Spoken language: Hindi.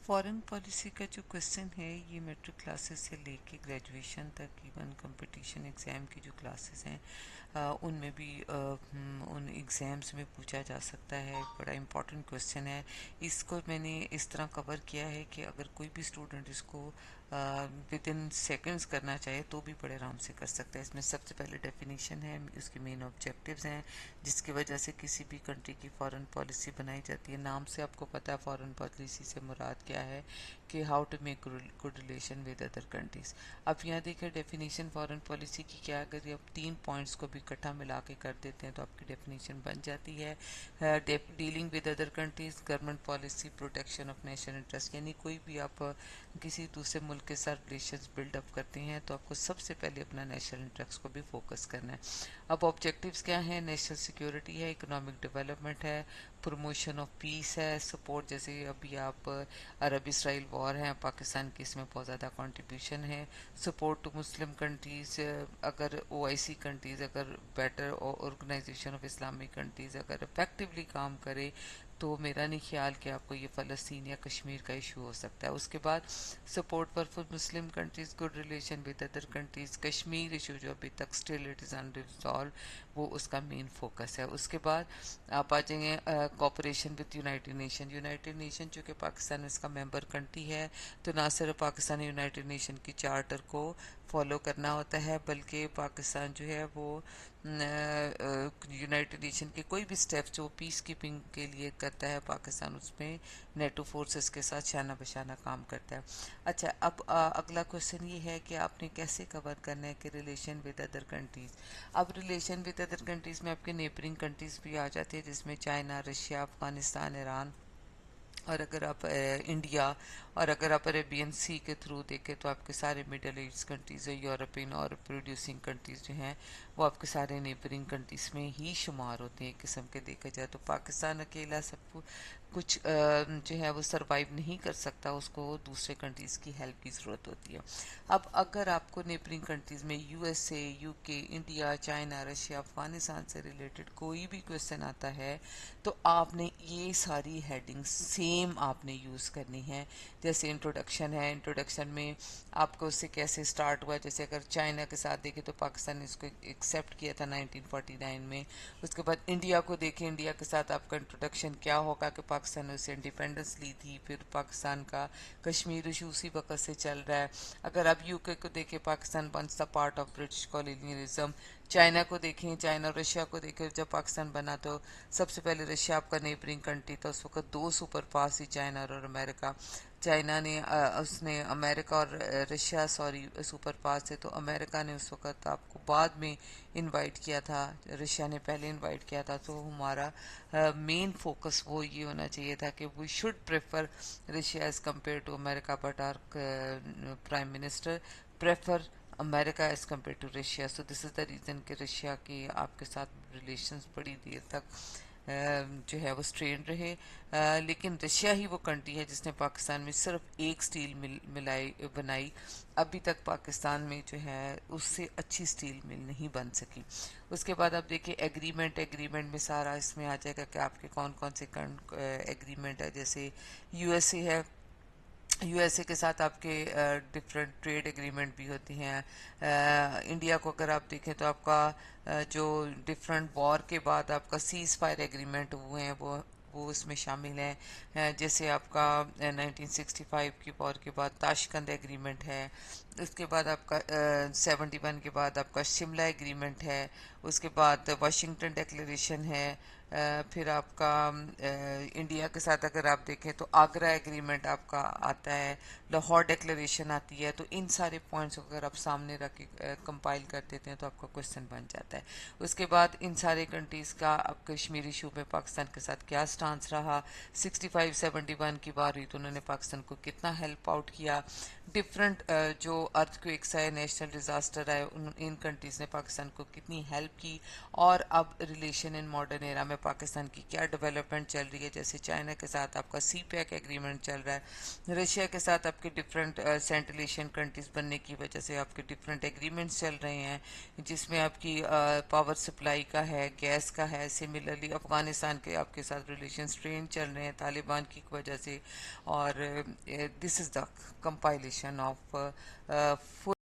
फॉरेन पॉलिसी का जो क्वेश्चन है ये मेट्रिक क्लासेस से लेके ग्रेजुएशन तक इवन कंपटीशन एग्ज़ाम की जो क्लासेस हैं उनमें भी उन एग्ज़ाम्स में पूछा जा सकता है। बड़ा इम्पोर्टेंट क्वेश्चन है। इसको मैंने इस तरह कवर किया है कि अगर कोई भी स्टूडेंट इसको विद इन सेकेंड्स करना चाहे तो भी बड़े आराम से कर सकता है। इसमें सबसे पहले डेफिनेशन है, उसके मेन ऑब्जेक्टिव्स हैं जिसकी वजह से किसी भी कंट्री की फॉरेन पॉलिसी बनाई जाती है। नाम से आपको पता है फॉरेन पॉलिसी से मुराद क्या है कि how to make good relation with other countries. अब यहाँ देखिए डेफिनेशन फॉरेन पॉलिसी की क्या, अगर आप 3 पॉइंट्स को भी इकट्ठा मिला के कर देते हैं तो आपकी डेफिनेशन बन जाती है। Dealing with other countries, government policy, protection of national interest, यानी कोई भी आप किसी दूसरे मुल्क के साथ रिलेशंस बिल्डअप करते हैं तो आपको सबसे पहले अपना नेशनल इंटरेस्ट को भी फोकस करना है। अब ऑब्जेक्टिव्स क्या हैं? नेशनल सिक्योरिटी है, इकोनॉमिक डेवलपमेंट है, प्रमोशन ऑफ पीस है, सपोर्ट, जैसे अभी आप अरब इसराइल वॉर है, पाकिस्तान की इसमें बहुत ज़्यादा कंट्रीब्यूशन है। सपोर्ट टू मुस्लिम कंट्रीज़, अगर ओआईसी कंट्रीज़ अगर better organisation of Islamic countries अगर इफेक्टिवली काम करे तो मेरा नहीं ख्याल कि आपको ये फ़लस्तीन या कश्मीर का इशू हो सकता है। उसके बाद support for Muslim countries, good relation with other countries, Kashmir issue जो अभी तक स्टिल इट इज़ अनरिजॉल्व, वो उसका मेन फोकस है। उसके बाद आप आ जाएंगे cooperation with United nation. United nation चूँकि पाकिस्तान इसका मेंबर कंट्री है तो ना सिर्फ पाकिस्तान यूनाइटेड नेशन की चार्टर को फॉलो करना होता है बल्कि पाकिस्तान जो है वो यूनाइटेड नेशन के कोई भी स्टेप जो पीस कीपिंग के लिए करता है पाकिस्तान उसमें नेटो फोर्सेस के साथ शाना बशाना काम करता है। अच्छा, अब अगला क्वेश्चन ये है कि आपने कैसे कवर करना है कि रिलेशन विद अदर कंट्रीज़। अब रिलेशन विद अदर कंट्रीज़ में आपके नेबरिंग कंट्रीज़ भी आ जाती है जिसमें चाइना, रशिया, अफगानिस्तान, ईरान, और अगर आप इंडिया, और अगर आप अरेबियन सी के थ्रू देखें तो आपके सारे मिडल ईस्ट कंट्रीज़, यूरोपियन और प्रोड्यूसिंग कंट्रीज़ जो हैं वो आपके सारे नेबरिंग कंट्रीज़ में ही शुमार होते हैं। एक किस्म के देखा जाए तो पाकिस्तान अकेला सब कुछ जो है वो सरवाइव नहीं कर सकता, उसको दूसरे कंट्रीज़ की हेल्प की ज़रूरत होती है। अब अगर आपको नेबरिंग कंट्रीज़ में USA, UK, India, China, Russia, Afghanistan से रिलेटेड कोई भी क्वेश्चन आता है तो आपने ये सारी हेडिंग्स सेम आपने यूज़ करनी है। जैसे इंट्रोडक्शन है, इंट्रोडक्शन में आपको उससे कैसे स्टार्ट हुआ, जैसे अगर चाइना के साथ देखें तो पाकिस्तान ने इसको एक्सेप्ट किया था 1949 में। उसके बाद इंडिया को देखें, इंडिया के साथ आपका इंट्रोडक्शन क्या होगा कि पाकिस्तान ने उससे इंडिपेंडेंस ली थी, फिर पाकिस्तान का कश्मीर इशू उसी वक्त से चल रहा है। अगर आप यूके को देखें, Pakistan once the part of British colonialism. China को देखें, चाइना और रशिया को देखें, जब पाकिस्तान बना तो सबसे पहले रशिया आपका नेबरिंग कंट्री था, उस वक्त दो सुपर पावर थी, चाइना और अमेरिका। चाइना ने उसने अमेरिका और रशिया सॉरी सुपर पावर थे तो अमेरिका ने उस वक्त आपको बाद में इनवाइट किया था, रशिया ने पहले इनवाइट किया था। तो हमारा मेन फोकस वो ये होना चाहिए था कि we should prefer Russia as compare to America, but our prime minister prefer America as compare to Russia. So this is the reason कि रशिया के आपके साथ रिलेशंस बड़ी देर तक जो है वो स्ट्रेन रहे। लेकिन रशिया ही वो कंट्री है जिसने पाकिस्तान में सिर्फ एक स्टील मिल मिलाई बनाई। अभी तक पाकिस्तान में जो है उससे अच्छी स्टील मिल नहीं बन सकी। उसके बाद आप देखिए एग्रीमेंट, एग्रीमेंट में सारा इसमें आ जाएगा कि आपके कौन कौन से एग्रीमेंट है। जैसे यूएसए है, यूएसए के साथ आपके डिफरेंट ट्रेड एग्रीमेंट भी होती हैं। इंडिया को अगर आप देखें तो आपका जो डिफरेंट वॉर के बाद आपका सीज फायर एग्रीमेंट हुए हैं वो इसमें शामिल हैं। जैसे आपका 1965 की वॉर के बाद ताशकंद एग्रीमेंट है। उसके बाद आपका 71 के बाद आपका शिमला एग्रीमेंट है। उसके बाद वाशिंगटन डिक्लेरेशन है। फिर आपका इंडिया के साथ अगर आप देखें तो आगरा एग्रीमेंट आपका आता है, लाहौर डिक्लेरेशन आती है। तो इन सारे पॉइंट्स को अगर आप सामने रख के कंपाइल कर देते हैं तो आपका क्वेश्चन बन जाता है। उसके बाद इन सारे कंट्रीज़ का अब कश्मीर इशू में पाकिस्तान के साथ क्या स्टांस रहा, 65-71 की बार हुई तो उन्होंने पाकिस्तान को कितना हेल्प आउट किया। डिफरेंट जो अर्थक्वेक्स है, नेशनल डिज़ास्टर है, इन कंट्रीज़ ने पाकिस्तान को कितनी हेल्प की। और अब रिलेशन इन मॉडर्न एरा में में पाकिस्तान की क्या डेवलपमेंट चल रही है, जैसे चाइना के साथ आपका सी पैक एग्रीमेंट चल रहा है, रशिया के साथ आपके डिफरेंट सेंट्रल एशियन कंट्रीज बनने की वजह से आपके डिफरेंट एग्रीमेंट्स चल रहे हैं, जिसमें आपकी पावर सप्लाई का है, गैस का है। सिमिलरली अफगानिस्तान के आपके साथ रिलेशन स्ट्रेन चल रहे हैं तालिबान की वजह से। और this is the compilation of